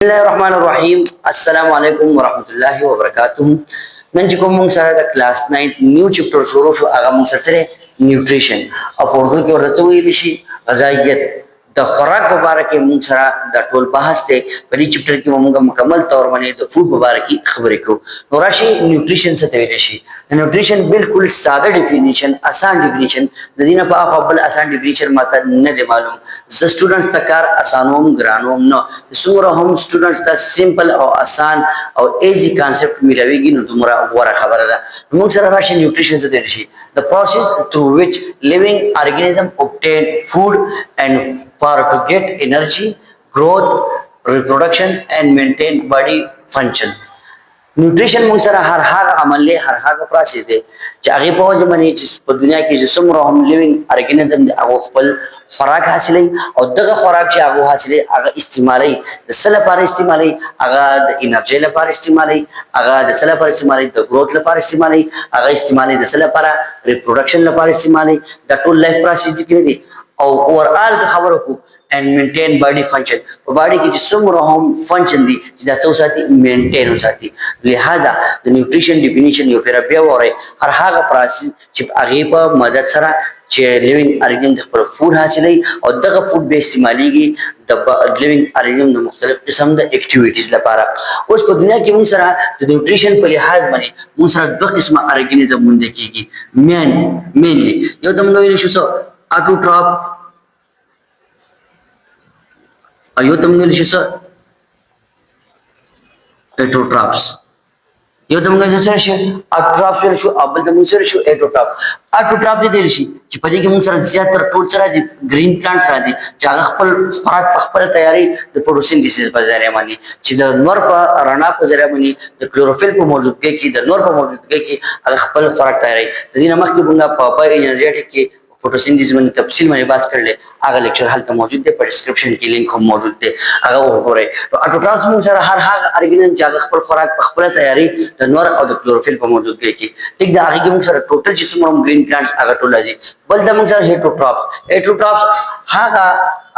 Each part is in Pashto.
Bismillahirrahmanirrahim. Assalamualaikum warahmatullahi wabarakatuh. Nanti mung sara da class 9 new chapter shuru shu aga mung sara nutrition. अब उर्दू की औरत हुई लिशी ग़ज़ाइयत द खुराक मुबारक मung sara da टोल बहस थे पहली चैप्टर की ममुंगा मुकम्मल तौर मने तो फूड मुबारक की खबरें को नौराशी न्यूट्रिशन से तेवेशी न्यूट्रिशन बिल्कुल सादा डेफिनेशन आसान डेफिनेशन नदीना पा अब्बल आसान डेफिनेशन माता न दे मालूम ज स्टूडेंट्स तकार आसानोम ग्रानोम न सुमरा हम स्टूडेंट्स ता सिंपल और आसान और इजी कांसेप्ट मिलावेगी न तुमरा वरा खबर दा mung sara राशि न्यूट्रिशन से तेवेशी the process through which living organism obtain food and for to get energy, growth, reproduction and maintain body function. Nutrition मग सर हर अमल हर का प्रोसेस है चाहे पहुंच मनी दुनिया की जिसम हम लिविंग ऑर्गेनिज्म आगो खपल खुराक हासिल और दगा खुराक चे आगो हासिल आगा इस्तेमाल दसल पार इस्तेमाल आगा एनर्जी ल पार इस्तेमाल आगा दसल पार इस्तेमाल द ग्रोथ ल पार इस्तेमाल आगा इस्तेमाल दसल पार रिप्रोडक्शन ल पार इस्तेमाल द टोल लाइफ प्रोसेस दिखने और ओवरऑल खबर को and maintain body function body की जिसम हम function दी जिदा साथी maintain हो साथी लिहाजा the nutrition definition यो फिर अभी हो रहे हर हागा प्रोसेस जब आगे पर मदद सरा चे लिविंग ऑर्गेनिज्म पर फूड हासिल है और दगा फूड बेस्ड इस्तेमाली की द लिविंग ऑर्गेनिज्म मुख्तलिफ किस्म द एक्टिविटीज ला पारा उस पर दुनिया की मुसरा जो न्यूट्रिशन पर लिहाज बने मुसरा दो किस्म ऑर्गेनिज्म मुंदे की मेनली यो तुम लोग इशू सो ऑटोट्रॉफ यो तुमगे लिशो एटोट्रॉप्स यो तुमगे जैसे लिशो ऑटोट्रॉप्स लिशो अबल तुमगे से लिशो एटोट्रॉप ऑटोट्रॉप दे लिशी कि पजे के मुंग सर ज्यादातर टोल सरा जी ग्रीन प्लांट्स राजी जागा खपल फराक खपल तैयारी द फोटोसिंथेसिस बाजारे मानी चिदा नोर पर राना पर जरा मानी द क्लोरोफिल पर मौजूदगी की द नोर पर मौजूदगी की खपल फराक तैयारी द नमक की बुंगा पापा एनर्जेटिक की फोटोसिंथेसिस में तफसील में बात कर ले आगा लेक्चर हाल तो मौजूद है पर डिस्क्रिप्शन की लिंक हम मौजूद है आगा वो हो रहे तो ऑटोट्रॉप्स में सर हर ऑर्गेनिज्म जागा खपल फराक खपल तैयारी द नोर और द क्लोरोफिल पर मौजूद है की ठीक द आगे की मुंग सर टोटल जिसम हम ग्रीन प्लांट्स आगा टोला जी बल द मुंग सर हेटरोट्रॉप्स हागा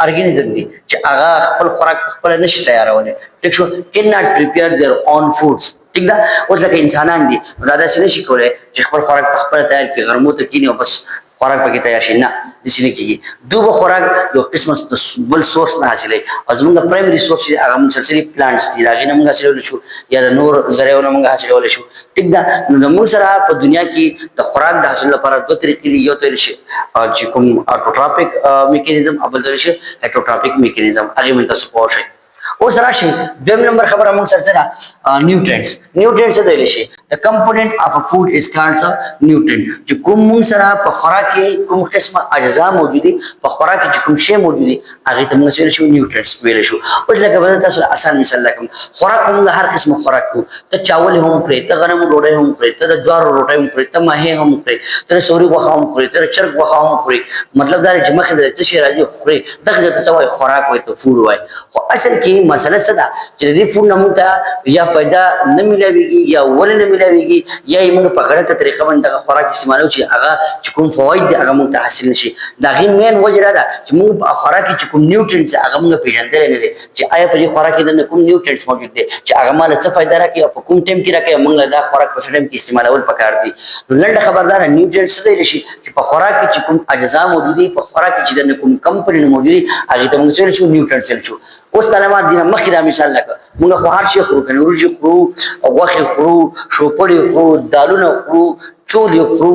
ऑर्गेनिज्म दी च आगा खपल फराक खपल नश तैयार होने ठीक show can not prepare their own foods ठीक दा उसला के इंसानान दी दादा से शिकोले च खपल फराक खपल तैयार की गरमो तो की नहीं बस खुराक पकी तैयार ना इसलिए की दो खुराक जो किस्म बल सोर्स ना हासिल है अजमंगा प्राइमरी सोर्स आगा मुंग सर प्लांट्स दी लागे नमंगा हासिल लेशु या नूर जरे नमंगा हासिल लेशु ठीक दा नमंग सरा प दुनिया की द खुराक द हासिल पर दो तरीके यो तो लेशे जिकुम ऑटोट्रॉपिक मैकेनिज्म अबल लेशे हेटरोट्रॉपिक मैकेनिज्म आगे में तो सपोर्ट है उस राशि दो नंबर खबर हम सर जरा न्यूट्रिएंट्स से लेशे the component of a food is called nutrient जो कुम सरा प खुराक के कुम किस्म अज्जा मौजूदी प खुराक की कुम शे मौजूदी आगे तुम से लेशो न्यूट्रिएंट्स वेलेशो उस लगे बता सर आसान मिसाल लकम खुराक हम हर किस्म खुराक को त चावल हम फ्रे त गनम रोटे हम फ्रे त ज्वार रोटे हम फ्रे त माहे हम फ्रे त सौरी वखा हम फ्रे त चरक वखा हम फ्रे मतलब दार जमा खद त शेराजी फ्रे दख जत चावल खुराक होय तो फूड होय असल की मसला सदा यदि फूड नमुता या फायदा न मिलेगी या वले न मिलेगी या इमंग पकड़ का तरीका बंदा का खुराक इस्तेमाल हो ची आगा चुकुम फवाइद आगा मुंग हासिल नशी दागी मेन वजह दा कि मुंग खुराक की चुकुम न्यूट्रिएंट्स आगा मुंग पेजन दे ने ची आया पर खुराक के अंदर कुम न्यूट्रिएंट्स मौजूद है ची आगा माल अच्छा फायदा रखी और कुम टाइम की रखे मुंग दा खुराक पर टाइम की इस्तेमाल और पकड़ दी लंड खबरदार न्यूट्रिएंट्स दे रशी कि खुराक की चुकुम अज्जा मौजूदी खुराक की चीज कुम कंपोनेंट मौजूदी आगे तो मुंग से न्यूट्रिएंट्स से उस तलमा दिना मखिरा मिसाल लगा मुंगा खुहार से खरू कने रुजी खरू वखी खरू शोपड़ी खरू दालुना खरू चोल खरू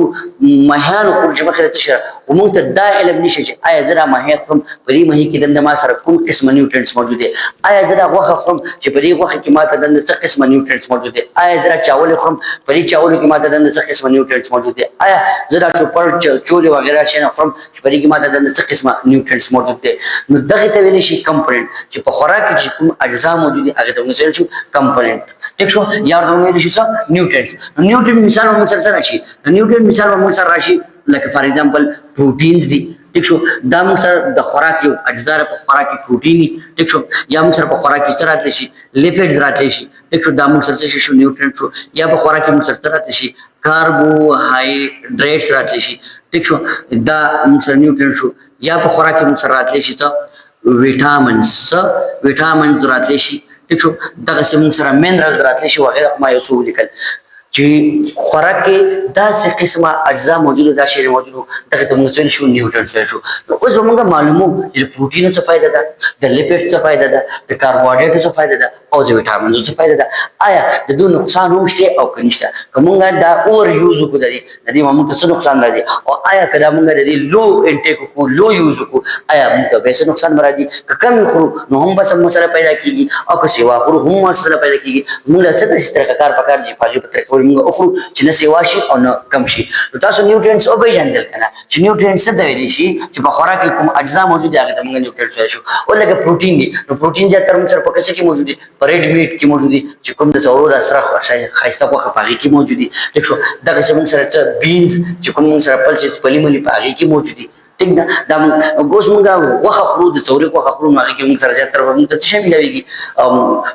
महान खरू जब मखिरा तशरा उमुंग दा इल्म निशे आया जरा महे खरम परी मही की दंद मा सर कुन किस्म न्यूट्रिएंट्स मौजूद है आया जरा वख खरम जे परी वख की माता दंद च किस्म न्यूट्रिएंट्स मौजूद है आया जरा चावल खरम परी चावल की माता दंद च किस्म न्यूट्रिएंट्स मौजूद है आया जरा शोपड़ चोल वगैरह छे खरम परी की माता दंद च किस्म न्यूट्रिएंट्स मौजूद है दगे तवेली शी कंपोनेंट जे खुराक की कुम अज्जा मौजूद है आगे तो से कंपोनेंट ठीक छो यार तो मेरी शी न्यूट्रिएंट मिसाल हम सर राशि न्यूट्रिएंट मिसाल हम सर राशि लाइक फॉर एग्जांपल प्रोटीन्स दी ठीक छो दाम सर द खुराक की अज्जा प खुराक की प्रोटीन ठीक छो या हम सर प खुराक की चरात लेशी लिपिड्स रात लेशी ठीक छो दाम सर से शो न्यूट्रिएंट छो या प खुराक की सर चरात लेशी कार्बोहाइड्रेट्स रात लेशी ठीक छो दा सर न्यूट्रिएंट छो या प खुराक की सर रात लेशी विटामिन्स रात लेशी ټیک شو دغه سیمون سره منرال راتلی شي وغیره ما یو څه ولیکل چې خوراک کې داسې قسمه اجزا موجوده دا شی موجودو دغه ته موږ ویل شو نیوټرنټس ویل شو نو اوس موږ معلومو چې پروټین څه فائدہ ده د لیپټ څه فائدہ ده د کاربوهایډریټ څه فائدہ ده او د وټامین څه فائدہ ده آیا د دوه نقصان هم شته او کنيشته کومه دا اور یوز کو د دې موږ ته څه نقصان راځي او آیا کله موږ د دې لو انټیک کو لو یوز کو آیا موږ ته به څه نقصان راځي کم خورو نو هم بس مسله پیدا کیږي او که سیوا خورو هم مسله پیدا کیږي موږ څه د ستر کار پکار دي پاجي پتر موږ اخرو چې نه سیوا شي او نه کم شي نو تاسو نیوټرینټس او به جندل کنه چې نیوټرینټس څه دی شي چې په خوراک کې کوم اجزا موجود دي هغه ته موږ نیوټرینټس وایو او لکه پروټین دي نو پروټین چې تر موږ په کڅ کې موجود دي په ریډ میټ کې موجود دي چې کوم د ضرور اثر خاصه په خپاغي کې موجود دي ټیک شو دغه څه موږ سره بینز چې کوم موږ سره پلسز پلی ملي پاغي کې موجود دي ټیک ده دا ګوس مونږه وخه خرو د څوري وخه خرو هغه کې موږ سره زیاتره موږ ته څه ملويږي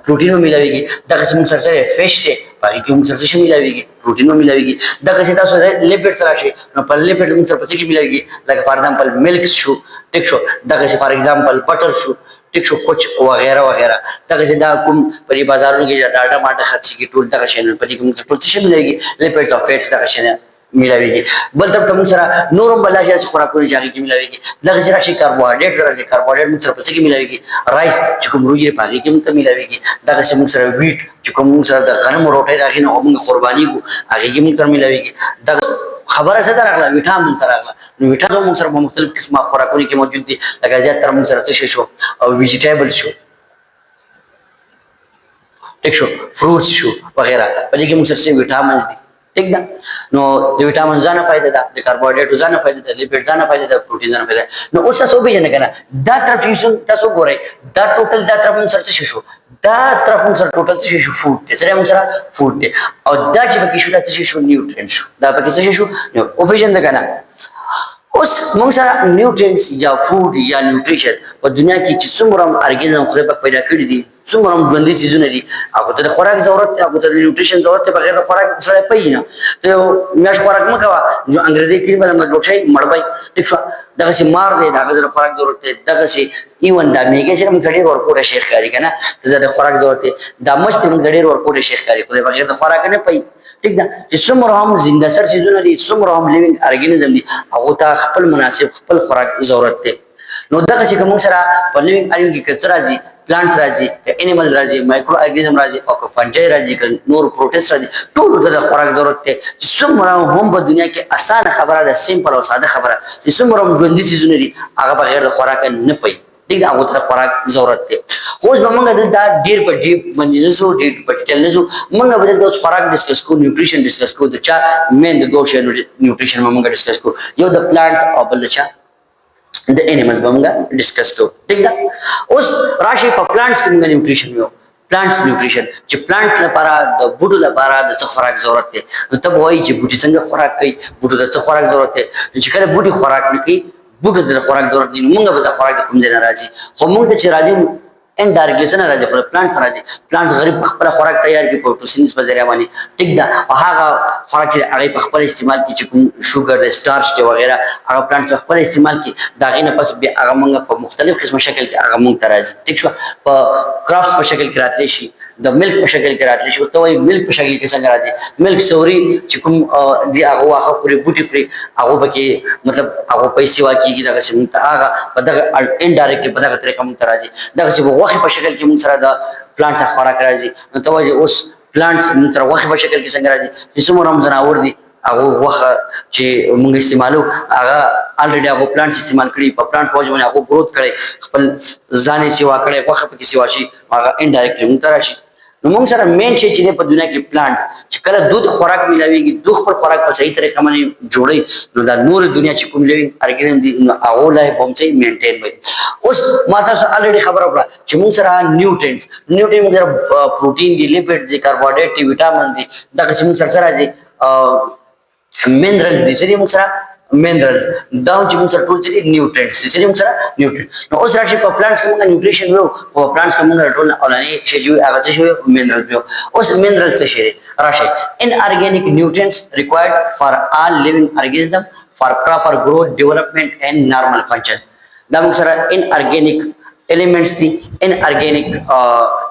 پروټین ملويږي دا څه موږ سره فیش ته هغه کې موږ سره څه ملويږي پروټین ملويږي دا څه تاسو لیپټ سره شي نو په لیپټ موږ سره څه کې ملويږي لکه فار ایگزامپل ملک شو ټیک شو دا څه فار ایگزامپل بټر شو ټیک شو کچھ وغیرہ وغیرہ دا څه دا کوم په بازارونو کې ډاټا ماټه خرڅ کی ټول دا شي په دې کې موږ څه ملويږي لیپټس او فیټس دا شي ملاويږي بل تر کوم سره نورم بل شي خوراکونه ځای کې ملاويږي دغه سره شي کاربوهایډریټ سره کاربوهایډریټ موږ سره پڅ کې ملاويږي رایس چې کوم روجي پاږي کې موږ ملاويږي دغه سره موږ سره ویټ چې کوم سره د غنم روټي راغی نو موږ قرباني کو هغه کې موږ سره ملاويږي دغه خبره څه درغله وټامین سره راغله نو وټامین موږ سره په مختلف قسمه خوراکونه کې موجود دي لکه زیات تر موږ سره څه شو او ویجیټیبل شو ټیک شو فروټس شو وغیرہ په دې کې موږ سره وټامینز دي ٹھیک ده نو د وټامین ځانه فائدہ ده د کاربوهایډریټ ځانه فائدہ ده لیپټ ځانه فائدہ ده پروټین ځانه فائدہ نو اوس تاسو به نه کنه دا طرف تاسو ګورئ دا ټوټل دا طرف سره څه شو دا طرف سره ټوټل څه شو فود ته سره سره فود ته او دا چې پکې شو دا څه شو نیوټرینټ شو دا پکې څه شو نو او پیژند کنه اوس موږ سره نیوټرینټس یا فود یا نیوټریشن په دنیا کې چې څومره ارګانیزم خو پیدا کړی دي څومره ژوندۍ چیزونه دي هغه ته خوراک ضرورت دی هغه ته نیوټریشن ضرورت دی بغیر د خوراک سره پېنه ته میاش خوراک مکوا جو انګریزي کې باندې ډوټشي مړبای ټیک شو دغه سي مار دی دغه د خوراک ضرورت دی دغه سي ایون دا میګه چې موږ ډېر ورکوټه شیخ کاری کنه د خوراک ضرورت دی دا مشت موږ ډېر ورکوټه شیخ کاری خو بغیر د خوراک نه پي ٹھیک ده چې څومره هم زنده سر چیزونه دي څومره هم لیوینګ ارګانیزم دي هغه ته خپل مناسب خپل خوراک ضرورت دی نو دغه چې کوم سره په لیوینګ ارګانیزم کې کتر راځي پلانټس راځي انیمل راځي مایکرو ارګانیزم راځي او فنجای راځي نور پروټیست راځي ټول د خوراک ضرورت دی چې څومره هم په دنیا کې اسانه خبره ده سیمپل او ساده خبره چې څومره هم ژوندۍ چیزونه دي هغه بغیر د خوراک نه پي ٹھیک ده هغه ته خوراک ضرورت دی خو موږ دا ډیر په ډیپ باندې نسو ډیر په ډیټیل نسو موږ به د خوراک ډیسکس کو نیوټریشن ډیسکس کو د چا مین د دوه نیوټریشن موږ ډیسکس کو یو د پلانټس او بل چا د انیمل موږ ډیسکس کو ٹھیک ده اوس راشي په پلانټس کې موږ نیوټریشن یو پلانټس نیوټریشن چې پلانټس لپاره د بوټو لپاره د څه خوراک ضرورت دی نو ته وایي چې بوټي څنګه خوراک کوي بوټو د څه خوراک ضرورت دی چې کله بوټي خوراک نه کوي بوټو د خوراک ضرورت دی موږ به د خوراک کوم ځای نه راځي خو موږ ته چې راځي انډایرکټلی څنګه راځي خو پلانټس راځي پلانټس غریب خپل خوراک تیار کوي فوټوسینث په ذریعہ باندې ټیک ده او هغه خوراک چې هغه خپل استعمال کوي چې کوم شوګر د سٹارچ دی وغیرہ هغه پلانټس خپل استعمال کوي دا غینه پس بیا هغه موږ په مختلف قسم شکل کې هغه موږ ته راځي ټیک شو په کرافټس په شکل کې راتلی شي د ملک په شکل کې راتلی شي ته وایي ملک په شکل کې څنګه راځي ملک سوري چې کوم دی هغه خوري بوټي خوري هغه پکې مطلب هغه پیسې واکېږي دغه سم ته هغه په دغه انډایرکټلی په دغه طریقه موږ ته راځي دغه وخت په شکل کې موږ سره د پلانټ خوراک راځي نو ته وایي اوس پلانټس موږ سره وخت په شکل کې څنګه راځي چې څومره هم ځناور دي هغه وخت چې موږ استعمالو هغه الریډي هغه پلانټس استعمال کړي په پلانټ په وجه هغه گروث کړي خپل ځانې سیوا کړي وخت په کې سیوا شي هغه انډایرکټلی موږ ته راشي نو موږ سره مین شي چې په دنیا کې پلانټ چې کله دوه خوراک ملاويږي دوه خپل خوراک په صحیح طریقه باندې جوړي نو دا نور دنیا چې کوم لوي ارګانیزم دي نو هغه لای هم چې مینټین وي اوس ما تاسو الریډي خبره کړه چې موږ سره نیوټرینټس موږ سره پروټین دي لیپټ دي کاربوهایډریټ دي وټامین دي دا چې موږ سره راځي منرالز دي چې موږ سره minerals دا چې موږ سره ټول چې نیوټرینټس چې موږ سره نیوټرینټ نو اوس راشي په پلانټس کې موږ نیوټریشن وو په پلانټس کې موږ ټول اولاني شی جو هغه څه شو minerals وو اوس minerals څه شي راشي inorganic nutrients required for all living organism for proper growth development and normal function دا موږ سره inorganic elements دي ان organic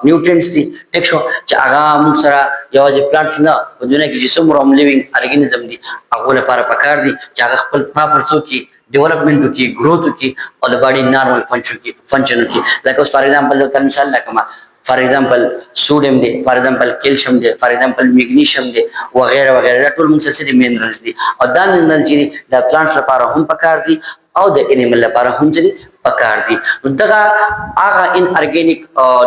nutrients دي ټیک شو چې هغه موږ سره یوازې plants نه په دنیا کې چې څومره living organism دي هغه لپاره پکار دي چې هغه خپل proper څوکي development وکړي growth وکړي او د body normal function وکړي لکه اوس for example د مثال لکه for example sodium دی for example calcium دی for example magnesium دی وغیرہ وغیرہ دا ټول موږ سره minerals دي او دا minerals چې د plants لپاره هم پکار دي او د animal لپاره هم چې پکار دي دغه هغه ان ارګینیک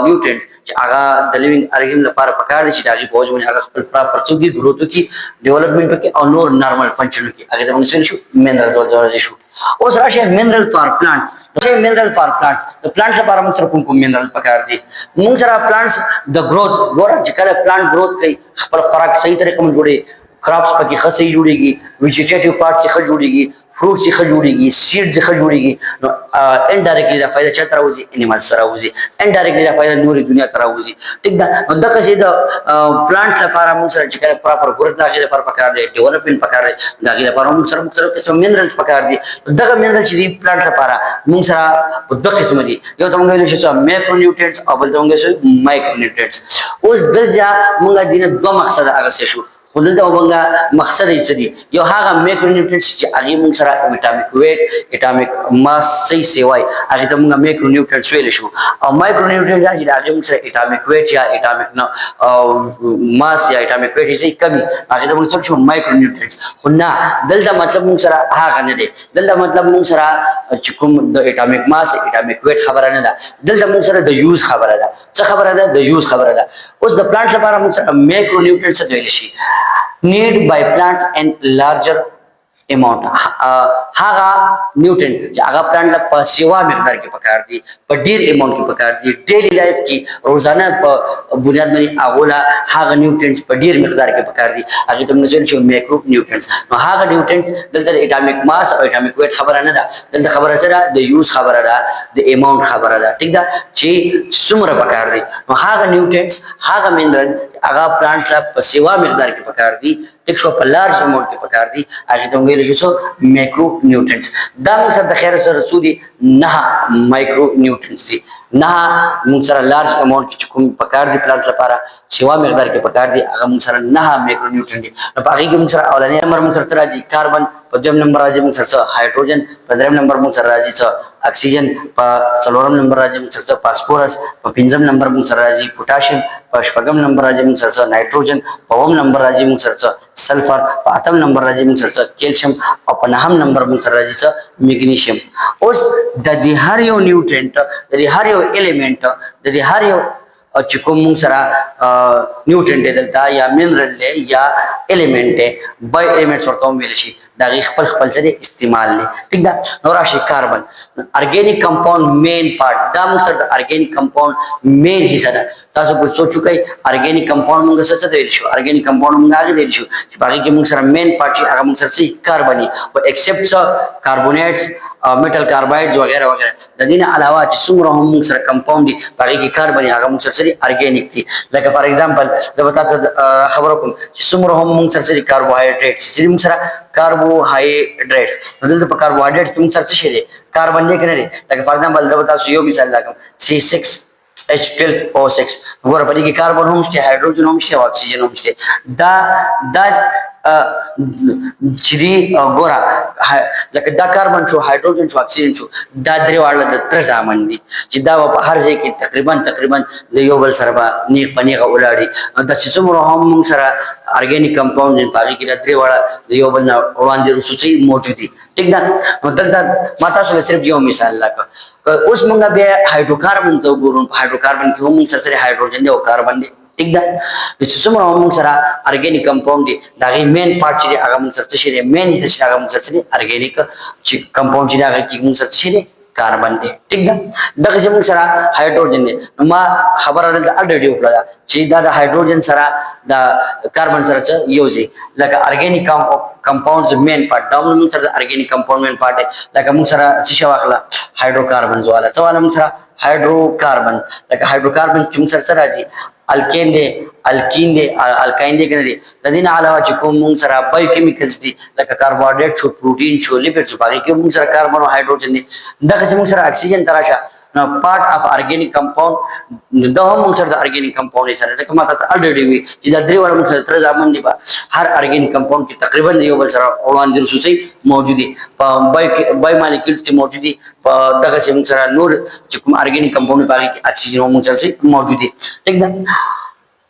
نیوټرینټ چې هغه د لیوینګ ارګین لپاره پکار دي چې هغه په وجه باندې هغه خپل پراپر توګه گروث کی ډیولپمنٹ کی او نور نارمل فنکشن کی هغه د موږ شو منرال ډول شو اوس راشه منرال فار پلانټس دا منرال فار پلانټس د پلانټس لپاره موږ سره کوم منرال پکار دي موږ سره پلانټس د گروث ګور چې کله پلانټ گروث کوي خپل خوراک صحیح طریقې باندې جوړي کراپس پکې خاصه جوړيږي ویجیټیټیو پارټ څخه جوړيږي fruit څخه جوړيږي seed څخه جوړيږي نو indirectly دا فائدہ چا تر راوځي animal سره راوځي indirectly دا فائدہ نوري دنیا ته راوځي ټیک دا نو دغه چې د plants لپاره موږ سره چې کله proper growth دغه لپاره پکار دی development پکار دی دغه لپاره موږ سره مختلف قسم minerals پکار دي دغه minerals چې plant لپاره موږ سره په دوه قسم دي یو ته موږ ویل شو macronutrients او بل ته موږ شو micronutrients اوس دلته موږ دینه دوه مقصد هغه شو ولدا وبنګا مقصد یې څه دی یو هغه میکرونیوټرینټس چې هغه موږ سره وټامیک ویټ اټامیک ماس صحیح سیوای هغه ته موږ میکرونیوټرینټس ویل شو او مایکرونیوټرینټس چې هغه موږ سره اټامیک ویټ یا اټامیک نو ماس یا اټامیک ویټ یې کمی هغه ته موږ څه مایکرونیوټرینټس خو نه دلته مطلب موږ سره هغه نه دی دلته مطلب موږ سره چې کوم د اټامیک ماس اټامیک ویټ خبره نه ده دلته موږ سره د یوز خبره ده څه خبره ده د یوز خبره ده اوس د پلانټ لپاره موږ سره میکرونیوټرینټس ویل شي need by plants and larger amount هغه نیوټرینټ چې هغه پلانټ له په سیوا مقدار کې پکار دي په ډیر اماونت کې پکار دي ډیلی لایف کې روزانه په بنیاد باندې هغه هغه نیوټرینټس په ډیر مقدار کې پکار دي هغه ته موږ چې مایکرو نیوټرینټس نو هغه نیوټرینټس دلته اټامیک ماس او اټامیک ویټ خبره نه ده دلته خبره سره د یوز خبره ده د اماونت خبره ده ټیک ده چې څومره پکار دي نو هغه نیوټرینټس هغه مینرل هغه پلانټس له په سیوا مقدار کې پکار دي ټیک شو په لارج اماونت کې پکار دي هغه ته ویل شو مایکرو نیوټرینټس دا موږ سره د خیر سره رسولي نه مایکرو نیوټرینټس دي نه موږ سره لارج اماونت کې کوم پکار دي پلانټ لپاره سیوا مقدار کې پکار دي هغه موږ سره نه مایکرو نیوټرینټ دي نو په هغه کې موږ سره اولنې نمبر موږ سره راځي کاربن په دویم نمبر راځي موږ سره هایدروجن په دریم نمبر موږ سره راځي اکسیجن په څلورم نمبر راځي موږ سره فاسفورس په پنځم نمبر موږ سره راځي پوتاشیم په شپږم نمبر راځي موږ سره نایټروجن په اووم نمبر راځي موږ سره سلفر په اتم نمبر راځي موږ سره کیلشیم او په نهم نمبر موږ سره راځي میګنیشیم اوس د دې هر یو نیوټرینټ د دې هر یو الیمنٹ د دې هر یو چې کوم موږ سره نیوټرینټ دلته یا منرل یا الیمنٹ بای الیمنټس ورته ویل شي دا خپل خپل سره استعمال لري ٹھیک ده نو راشي کاربن ارګینیک کمپاوند مین پارت دا موږ سره د ارګینیک کمپاوند مین حصہ ده تاسو په سوچو کوي ارګینیک کمپاوند موږ څه ته ویل شو ارګینیک کمپاوند موږ هغه ویل شو چې باقي کې موږ سره مین پارت هغه موږ سره کاربني او ایکسپټ کاربونیټس میټل کاربایډز وغیرہ وغیرہ د دې نه علاوه چې څومره هم موږ سره کمپاوند دي باقي کې کاربني هغه موږ سره ارګینیک دي لکه فار ایگزامپل دا وتا خبرو کوم چې څومره هم موږ سره کاربوهایډریټس چې موږ سره کاربوهایډریټس دلته په کاربوهایډریټ موږ سره څه دي کاربن دې کنه لکه فار ایگزامپل دا وتا یو مثال لکه C6H12O6 وګوره په دې کې کاربن هم شته هایدروجن هم شته او اکسیجن هم شته دا چې ګوره ځکه دا کاربن شو هایدروجن شو اکسیجن شو دا درې واړه د تر ځامن دي چې دا په هر ځای کې تقریبا د یو بل سره به نیغ په نیغه ولاړي دا چې څومره هم موږ سره ارګینیک کمپاوند په کې دا درې واړه د یو بل نه وړاندې رسوي موجود دي ټیک ده نو دلته ما تاسو له صرف یو مثال لکه اوس موږ بیا هایدروکاربن ته وګورو هایدروکاربن کې هم موږ سره هایدروجن دی او کاربن دی ٹھیک ده چې څومره موږ سره ارګینیک کمپاوند دی دا غي مین پارت چې هغه موږ سره شي مین حصہ چې هغه موږ سره ارګینیک چې کمپاوند چې هغه کې موږ سره شي کاربن دی ٹھیک ده دغه چې موږ سره هایدروجن دی نو ما خبره ده الریډي وکړه چې دا د هایدروجن سره د کاربن سره یوځي لکه ارګینیک compounds main part دا موږ سره ارګینیک کمپاوند مین پارت لکه موږ سره چې شو واخلا هایدروکاربن والا سوال موږ سره هایدروکاربن لکه هایدروکاربن چې موږ سره راځي الکین دی الکین دی الکاین دی کنه دی د دې نه علاوه چې کوم موږ سره بایو کیمیکلز دي لکه کاربوهایډریټ شو پروتین شو لیپټ شو باقي کوم موږ سره کاربن او هایدروجن دي دغه موږ سره اکسیجن تراشه part of organic compound د هم موږ سره د organic compound سره ځکه ما ته already وی چې دا درې وړ موږ سره تر ځامن دي هر organic compound کې تقریبا یو بل سره وړاندې رسوسي موجود دي په بای مالیکول ته موجود دي په دغه چې موږ سره نور چې کوم organic compound باندې کې اکسیجن موږ سره موجود دي ٹھیک ده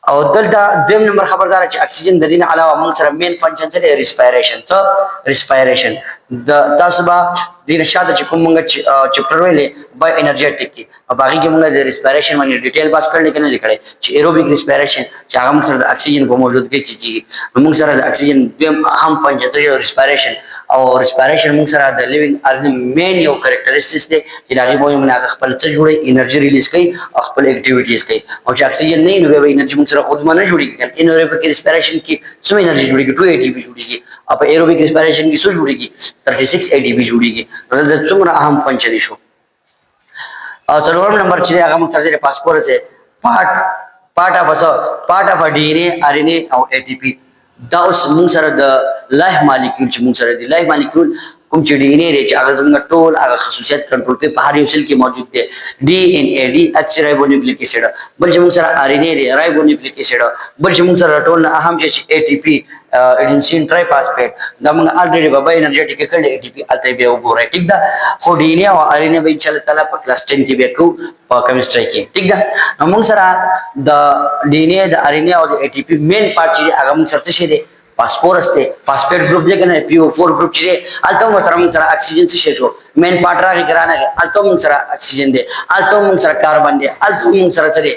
او دلته دویم نمبر خبردار چې اکسیجن د دین علاوه موږ سره مین فنکشن سره ریسپایریشن څه ریسپایریشن د تاسو به دین شاده چې کوم موږ چپټر ویلې بای انرجیټیک کی او باقي کې موږ د ریسپایریشن باندې ډیټیل باس کړل کنه لیکل چې ایروبیک ریسپایریشن چې هغه موږ سره د اکسیجن په موجودګۍ کې کیږي موږ سره د اکسیجن دویم اهم فنکشن سره ریسپایریشن او ریسپایریشن موږ سره د لیوینګ ارګن مین یو کریکټریسټکس دی چې هغه به موږ خپل څه جوړي انرژي ریلیز کوي او خپل اکټیویټیز کوي او چې اکسیجن نه نو به انرژي موږ سره خود نه جوړیږي انوریبیک ریسپایریشن کې څه انرژي جوړیږي 2 ATP جوړیږي او په ایروبیک ریسپایریشن کې څه جوړیږي 36 ATP جوړیږي نو دا څومره اهم فنکشن شو او څلورم نمبر چې هغه موږ سره پاسپورت دی پارت اف ډي ان اے ار ان اے او ATP دا اوس موږ سره د لایف مالیکول چې موږ سره دی لایف مالیکول کوم چې ډي ان اے دی چې هغه څنګه ټول هغه خصوصیت کنټرول کوي په هر یو سیل کې موجود دی ډي ان اے ډي اچ رایبونیوکلیک اسید بل چې موږ سره ار ان اے دی رایبونیوکلیک اسید بل چې موږ سره ټول اهم چې ATP اډینسین ټرای فاسفیټ دا موږ الریډي په بای انرژیټیک کړل ATP الته بیا وګورئ ټیک ده خو ډي ان اے او ار ان اے به ان شاء الله تعالی په کلاس 10 کې بیا کو په کیمستري کې ټیک ده نو موږ سره د ډي ان اے د ار ان اے او د ATP مین پارت چې هغه موږ سره څه دی فاسفورس ته فاسفیټ ګروپ دی کنه PO4 ګروپ چې دی الته موږ سره اکسیجن څه شو مین پارت راغی ګرانه الته موږ سره اکسیجن دی الته موږ سره کاربن دی الته موږ سره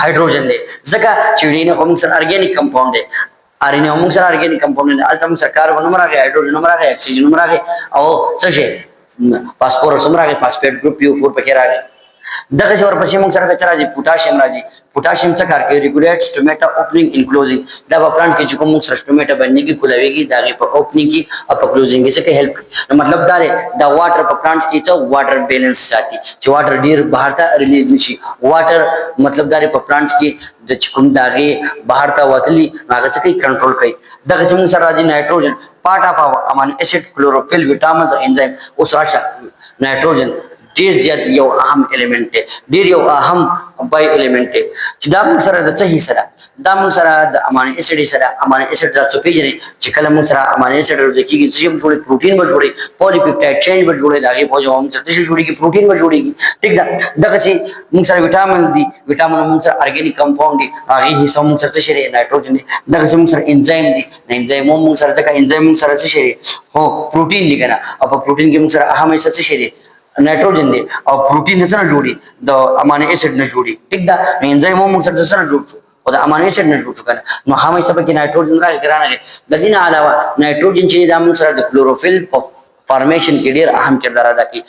هایدروجن دی ځکه چې ډي ان اے موږ سره ارګانیک کمپاوند دی ار ان اے موږ سره ارګانیک کمپاوند دی الته موږ سره کاربن نمبر راغی هایدروجن نمبر راغی اکسیجن نمبر راغی او څه شي فاسفورس نمبر راغی فاسفیټ ګروپ PO4 پکې راغی دغه څور پسې موږ سره به راځي پوتاشیم راځي پوتاشیم څه کار کوي ریګولیټ سټومیټا اوپننګ ان کلوزینګ دا په پلانټ کې چې کوم سره سټومیټا باندې کې کولاويږي دا په اوپننګ کې او په کلوزینګ کې څه هیلپ کوي مطلب دا دی دا واټر په پلانټ کې څه واټر بیلانس ساتي چې واټر ډیر بهر ته ریلیز نشي واټر مطلب دا په پلانټ کې د کوم داغه بهر ته وتلی هغه څه کوي کنټرول کوي دغه چې موږ سره راځي نایټروجن پارت اف امینو اسید کلوروفیل وټامینز او انزایم اوس راشه نایټروجن ډیر زیات یو اهم الیمنٹ دی ډیر یو اهم بای الیمنٹ دی چې دا موږ سره د څه حصہ ده دا موږ سره د امینو اسید سره امینو اسید د څه پیژنې چې کله موږ سره امینو اسید ورځي چې جوړي پروتین به جوړي پولیپپټاید چینج به جوړي داګه په جو موږ څه جوړيږي پروتین به جوړيږي ټیک ده دغه چې موږ سره وټامین دي وټامین موږ سره ارګانیک کمپاوند دي هغه حصہ موږ سره څه شری نایټروجن دي دغه چې موږ سره انزایم دي انزایم موږ سره ځکه انزایم موږ سره څه شری هو پروتین دي کنه او په پروتین کې موږ سره اهم حصہ څه شری نایټروجن دی او پروتین نه څنګه جوړي د امینو اسید نه جوړي ټیک ده انزایم موږ سره څنګه جوړ شو او د امینو اسید نه جوړ شو کنه نو همیشه په کې نایټروجن راځي ګرانه د دې نه علاوه نایټروجن چې د موږ سره د کلوروفیل فارمیشن کې ډیر اهم کردار ادا کوي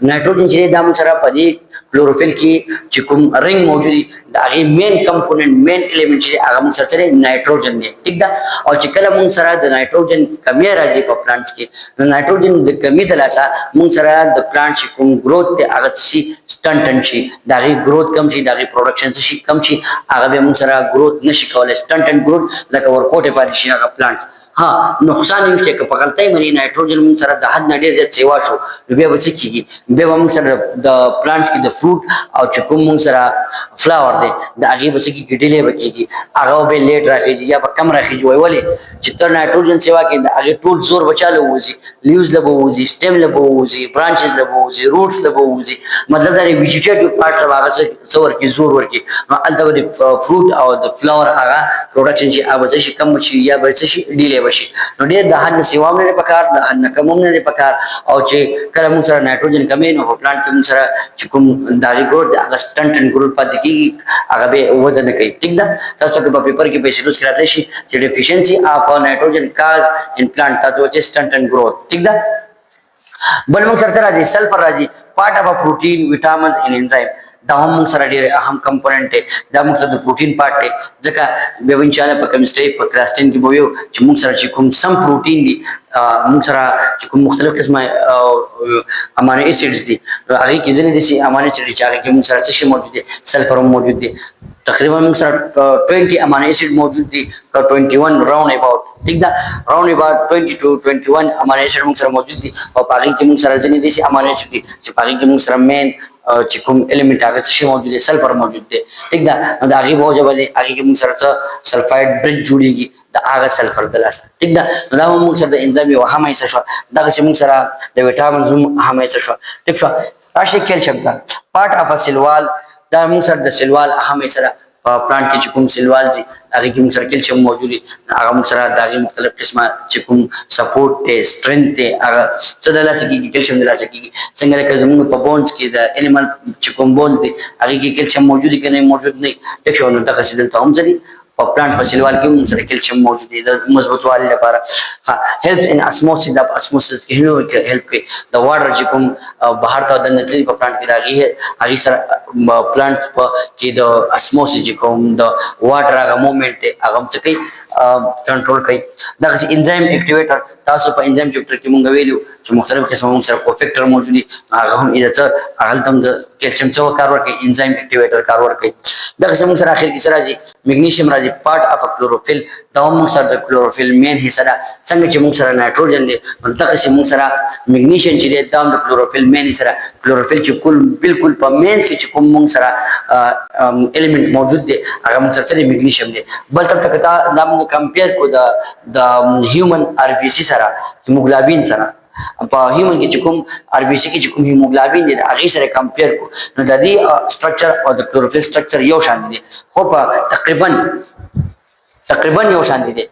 نایټروجن چې د موږ سره په دې کلوروفیل کې چې کوم رنگ موجودي دا غي مین کمپوننت مین الیمنٹ چې هغه موږ سره نایټروجن دی ټیک ده او چې کله موږ سره د نایټروجن کمی راځي په پلانټس کې نو نایټروجن د کمی د لاسه موږ سره د پلانټ چې کوم گروث دی هغه شي سټنټن شي دا غي گروث کم شي دا غي پروډکشن شي کم شي هغه به موږ سره گروث نشي کولای سټنټن گروث لکه ورکوټه پاتې شي هغه پلانټس ها نقصان یې چې په غلطۍ باندې نایټروجن موږ سره د حد نه ډیر زیات سیوا شو نو بیا به څه کیږي بیا به موږ سره د پلانټس کې د فروټ او چې کوم موږ سره فلاور دی د هغه به څه کیږي ډیلې به کیږي هغه به لیټ راځي یا به کم راځي ولې چې تر نایټروجن سیوا کې د هغه ټول زور بچاله وځي لیوز له وځي سټیم له وځي برانچز له وځي روټس له وځي مطلب دا ویجیټیټیو پارټس له هغه څه ورکی زور ورکی نو البته د فروټ او د فلاور هغه پروډکشن چې هغه څه کم شي یا به څه ډیلې وشي نو ډېر د حد سیوام نه پکار د حد کموم نه پکار او چې کله موږ سره نایټروجن کمې نو په پلانټ کې موږ سره چې کوم داغي ګروث د هغه سټنټن گروث پاتې کیږي هغه به وده نه کوي ټیک ده تاسو ته په پیپر کې به شروع کړئ شي چې ډیفیشنسي اف نایټروجن کاز ان پلانټ تاسو چې سټنټن گروث ټیک ده بل موږ سره راځي سلفر راځي پارت اف پروتین وټامینز ان انزایم دا هم سره ډیر اهم کمپوننت دی دا موږ سره د پروتین پارت دی ځکه به ان شاء الله په کیمستري په کلاس 10 کې به یو چې موږ سره چې کوم سم پروتین دي موږ سره چې کوم مختلف قسمه امینو اسیډز دي هغه کې ځینې دي چې امینو اسیډ چې هغه کې موږ سره څه موجود دي سلفر موجود دي तकरीबन मूंग सर 20 amino acid मौजूद दी का 21 round about ठीक दा round about 20 to 21 amino acid मूंग सर मौजूद दी और पागी की मूंग सर जनी देसी अमाइनो एसिड की पागी की मूंग सर मेन चिकुम एलिमेंट आगे से मौजूद है सल्फर मौजूद है ठीक दा आगे बहुत जब आगे की मूंग सर सल्फाइड ब्रिज जुड़ेगी दा आगे सल्फर दलासा ठीक दा मूंग सर द एंजाइम वो हम ऐसा शो दा से मूंग सर द विटामिन हम ऐसा शो ठीक शो राशि कैल्शियम दा पार्ट ऑफ अ सिलवाल दा मूंग सर द सिलवाल हम ऐसा प्लांट की चिकुम सिलवाल जी आगे की मुसरा कैल्शियम मौजूद है आगे मुसरा दागे मुख्तलिफ किस्म चिकुम सपोर्ट है स्ट्रेंथ है आगे सदला सकी कैल्शियम दला सकी संगले के जमुन को बोन्स की द एनिमल चिकुम बोन्स दे आगे की कैल्शियम मौजूद है कि नहीं मौजूद नहीं देखो न तक सिदल तो हम जरी और प्लांट पर सिलवाल की मुसरा कैल्शियम मौजूद है मजबूत वाले लपारा हां help in osmosis the osmosis की हेल्प के द वाटर चिकुम बाहर तो दन नतली पर प्लांट की आगे है आगे सर प्लांट की द ऑस्मोसिस चिकुम द वाटर आगे movement agam cekai control kai daga si enzyme activator taso pa enzyme activator ki munga value so mukhtalif qism mun sar cofactor mawjudi aga hum ida cha agal tam da calcium chaw karwar kai enzyme activator karwar kai daga si mun sar akhir ki saraji magnesium raji part of a chlorophyll dawam mun sar da chlorophyll main hissa da sang chi mun sar nitrogen de daga si mun sar magnesium chi de dawam da chlorophyll main hissa chlorophyll chi kul bilkul pa main ki chi kum mun sar element mawjud de aga mun sar chali magnesium de bal tab tak da mun compare ko the human rbc sara hemoglobin sara apa human ki chukum rbc ki chukum hemoglobin de agi sara compare ko no dadi structure or the chlorophyll structure yo shanti de ho pa takriban yo shanti de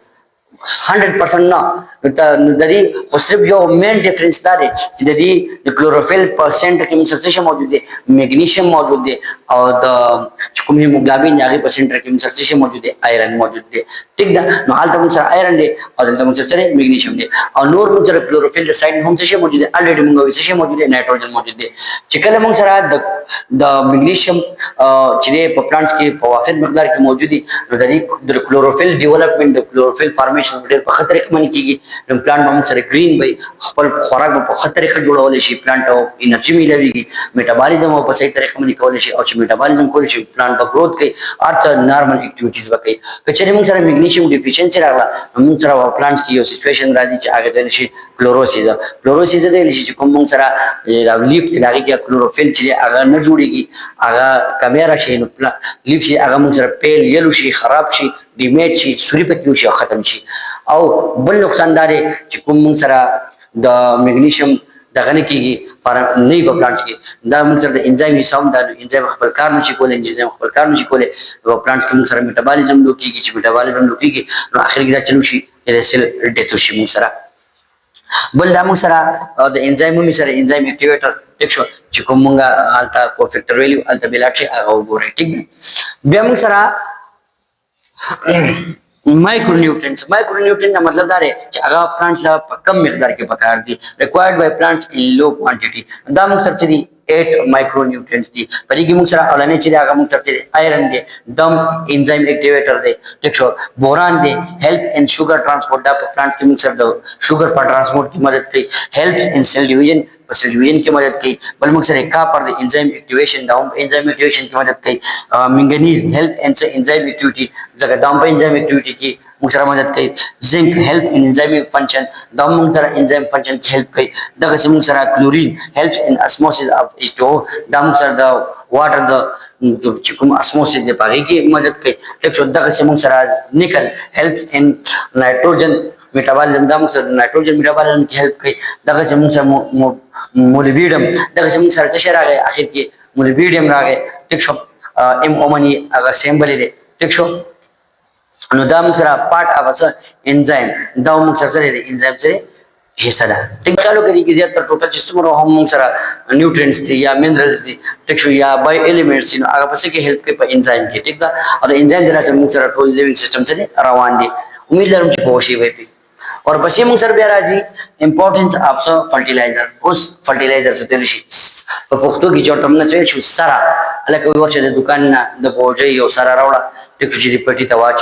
100% ना दरी और सिर्फ जो main difference दार है दरी chlorophyll percent की सबस्टेशन मौजूद है मैग्नीशियम मौजूद है और द चुकुम हीमोग्लोबिन जागे परसेंट की सबस्टेशन मौजूद है आयरन मौजूद है ठीक दा नो हाल तक सर आयरन दे और तक सर चले मैग्नीशियम दे और नोर में सर क्लोरोफिल द साइड हम से मौजूद है ऑलरेडी मुंगा से मौजूद है नाइट्रोजन मौजूद है चिकल में सर द मैग्नीशियम चिरे प्लांट्स के वाफिद मकदार की मौजूदी दरी क्लोरोफिल डेवलपमेंट क्लोरोफिल फॉर्मेशन खतरे मन की प्लांट में सर ग्रीन भाई खपल खुराक में खतरे का जुड़ा वाले शी प्लांट एनर्जी मिलेगी मेटाबॉलिज्म पर सही तरीके में निकले शी और मेटाबॉलिज्म को शी प्लांट पर ग्रोथ के अर्थ नॉर्मल एक्टिविटीज बकई कचरे में सर मैग्नीशियम डिफिशियंसी रहला हम सर प्लांट्स की सिचुएशन राजी आगे चले शी क्लोरोसिस दे शी कुम सर लीफ लागे क्या क्लोरोफिल चले आगे न जुड़ेगी आगे कैमरा शी लीफ शी आगे mun sir pale yellow she खराब शी डिमेज शी सूर्य पे क्यों शी खत्म शी और बल नुकसानदार है कुम सरा द मैग्नीशियम दगने की पर नहीं को प्लांट्स की द मुसर द एंजाइम हिसाब द एंजाइम खपल कार नशी कोले एंजाइम खपल कार नशी कोले वो प्लांट्स की मुसर मेटाबॉलिज्म लो की मेटाबॉलिज्म लो की आखिर की चलू शी सेल डेथ शी मुसरा बल दा मुसरा द एंजाइम मुसर एंजाइम एक्टिवेटर टेक्सो चिकुमुंगा अल्टा कोफैक्टर वैल्यू अल्टा बेलाचे आगा बोरे ठीक बे मुसरा माइक्रोन्यूट्रिएंट्स का मतलब दारे कि अगर प्लांट ला कम मिकदार के पकार the required by plants in लो क्वांटिटी दा मुक्सर चरी 8 माइक्रोन्यूट्रिएंट्स दी परी की मुक्सर अलाने चरी आगा मुक्सर चरी आयरन दे दम एंजाइम एक्टिवेटर दे देखो boron they help in sugar transport दा प्लांट की मुक्सर दो शुगर पर ट्रांसपोर्ट की मदद की हेल्प इन सेल डिवीजन की मदद की बल मुक्सर का पर enzyme activation down enzyme activation की मदद की manganese help in enzyme activity जगह डाउन एंजाइम एक्टिविटी की मुक्सर मदद की zinc help in enzymic function down Muktsar enzyme function की हेल्प की दगा से Muktsar chlorine help in osmosis of H2O down Muktsar the water the चिकुम ऑस्मोसिस दे पागी की मदद की एक शुद्ध दगा से मुक्सर निकल हेल्प इन नाइट्रोजन मेटाबॉलिज्म दा मुक्सर नाइट्रोजन मेटाबॉलिज्म की हेल्प की दगा से मुक्सर मोलिब्डेनम दगा से मुक्सर तशर आ गए आखिर की मोलिब्डेनम आ गए ठीक शो एम ओमनी अगर सेम्बल दे ठीक शो नो दा Muktsar part of a enzyme दा मुक्सर से एंजाइम से हिस्सा दा ठीक चालू करी की ज्यादा टोटल सिस्टम रो हम मुक्सर न्यूट्रिएंट्स दी या मिनरल्स दी ठीक शो या बायो एलिमेंट्स इन आगे पसे के हेल्प के एंजाइम की ठीक दा और एंजाइम जरा से मुक्सर टोटल लिविंग सिस्टम से रवान दी उम्मीद लरूं कि पोशी वे और बसी मुसर बेराजी इंपॉर्टेंस ऑफ फर्टिलाइजर उस फर्टिलाइजर से तेलुशी तो पुख्तो की जोर तुमने से छु सारा अलग कोई वर्ष दुकान ना द बोझे यो सारा रावड़ा टेक छु जी पटी तवा